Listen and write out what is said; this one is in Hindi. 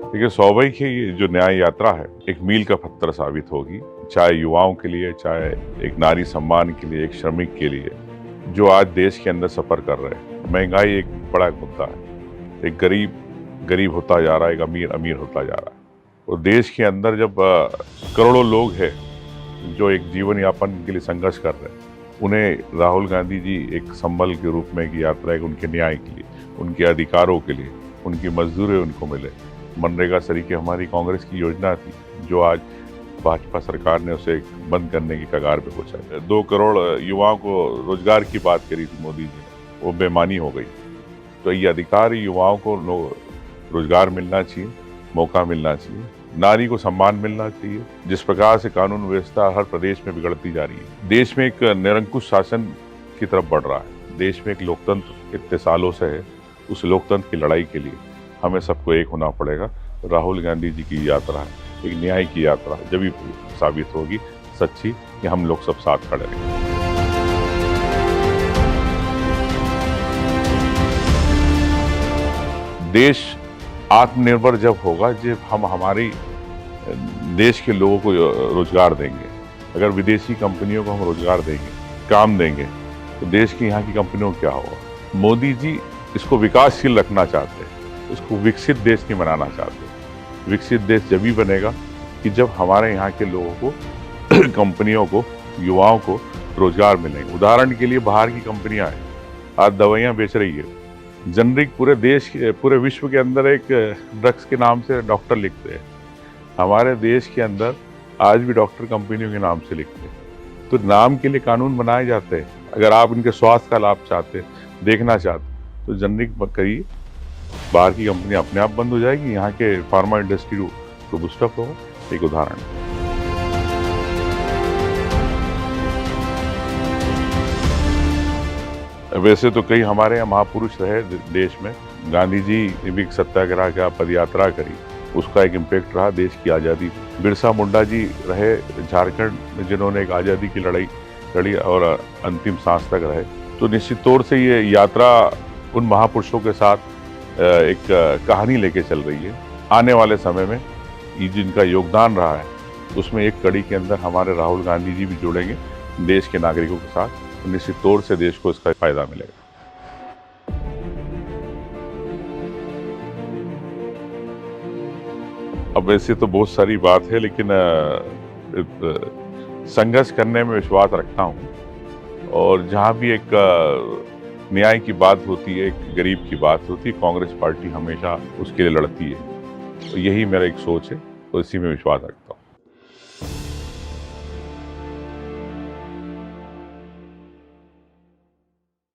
देखिए, स्वाभाविक है ये जो न्याय यात्रा है एक मील का पत्थर साबित होगी, चाहे युवाओं के लिए, चाहे एक नारी सम्मान के लिए, एक श्रमिक के लिए जो आज देश के अंदर सफर कर रहे हैं। महंगाई एक बड़ा मुद्दा है, एक गरीब गरीब होता जा रहा है, एक अमीर अमीर होता जा रहा है। और देश के अंदर जब करोड़ों लोग हैं जो एक जीवन यापन के लिए संघर्ष कर रहे हैं, उन्हें राहुल गांधी जी एक संबल के रूप में एक यात्रा है उनके न्याय के लिए, उनके अधिकारों के लिए, उनकी मजदूरी उनको मिले। मनरेगा तरीके हमारी कांग्रेस की योजना थी जो आज भाजपा सरकार ने उसे बंद करने की कगार पे पहुंचा। 2 करोड़ युवाओं को रोजगार की बात करी थी मोदी जी ने, वो बेमानी हो गई। तो ये अधिकार युवाओं को रोजगार मिलना चाहिए, मौका मिलना चाहिए, नारी को सम्मान मिलना चाहिए। जिस प्रकार से कानून व्यवस्था हर प्रदेश में बिगड़ती जा रही है, देश में एक निरंकुश शासन की तरफ बढ़ रहा है, देश में एक लोकतंत्र इतने सालों से है, उस लोकतंत्र की लड़ाई के लिए हमें सबको एक होना पड़ेगा। राहुल गांधी जी की यात्रा है एक न्याय की यात्रा, जब भी साबित होगी सच्ची कि हम लोग सब साथ खड़े रहेंगे। देश आत्मनिर्भर जब होगा जब हम हमारी देश के लोगों को रोजगार देंगे। अगर विदेशी कंपनियों को हम रोजगार देंगे, काम देंगे, तो देश की यहाँ की कंपनियों को क्या होगा। मोदी जी इसको विकासशील रखना चाहते हैं, इसको विकसित देश नहीं बनाना चाहते। विकसित देश जब भी बनेगा कि जब हमारे यहाँ के लोगों को कंपनियों को, युवाओं को रोजगार मिलेंगे। उदाहरण के लिए बाहर की कंपनियां हैं, आज दवाइयाँ बेच रही है, जनरिक पूरे देश पूरे विश्व के अंदर एक ड्रग्स के नाम से डॉक्टर लिखते हैं। हमारे देश के अंदर आज भी डॉक्टर कंपनियों के नाम से लिखते हैं। तो नाम के लिए कानून बनाए जाते हैं। अगर आप इनके स्वास्थ्य का लाभ चाहते, देखना चाहते, तो जनरिक करिए, बाहर की कंपनी अपने आप बंद हो जाएगी, यहाँ के फार्मा इंडस्ट्री को बूस्टअप होगा। एक उदाहरण। वैसे तो कई हमारे यहाँ महापुरुष रहे देश में। गांधी जी ने भी सत्याग्रह का पदयात्रा करी, उसका एक इम्पैक्ट रहा देश की आज़ादी। बिरसा मुंडा जी रहे झारखंड में, जिन्होंने एक आज़ादी की लड़ाई लड़ी और अंतिम सांस तक रहे। तो निश्चित तौर से ये यात्रा उन महापुरुषों के साथ एक कहानी लेके चल रही है। आने वाले समय में ये जिनका योगदान रहा है, उसमें एक कड़ी के अंदर हमारे राहुल गांधी जी भी जुड़ेंगे देश के नागरिकों के साथ। तो निश्चित तौर से देश को इसका फायदा मिलेगा। अब वैसे तो बहुत सारी बात है, लेकिन संघर्ष करने में विश्वास रखता हूँ। और जहाँ भी एक न्याय की बात होती है, एक गरीब की बात होती है, कांग्रेस पार्टी हमेशा उसके लिए लड़ती है। तो यही मेरा एक सोच है, तो इसी में विश्वास रखता हूँ।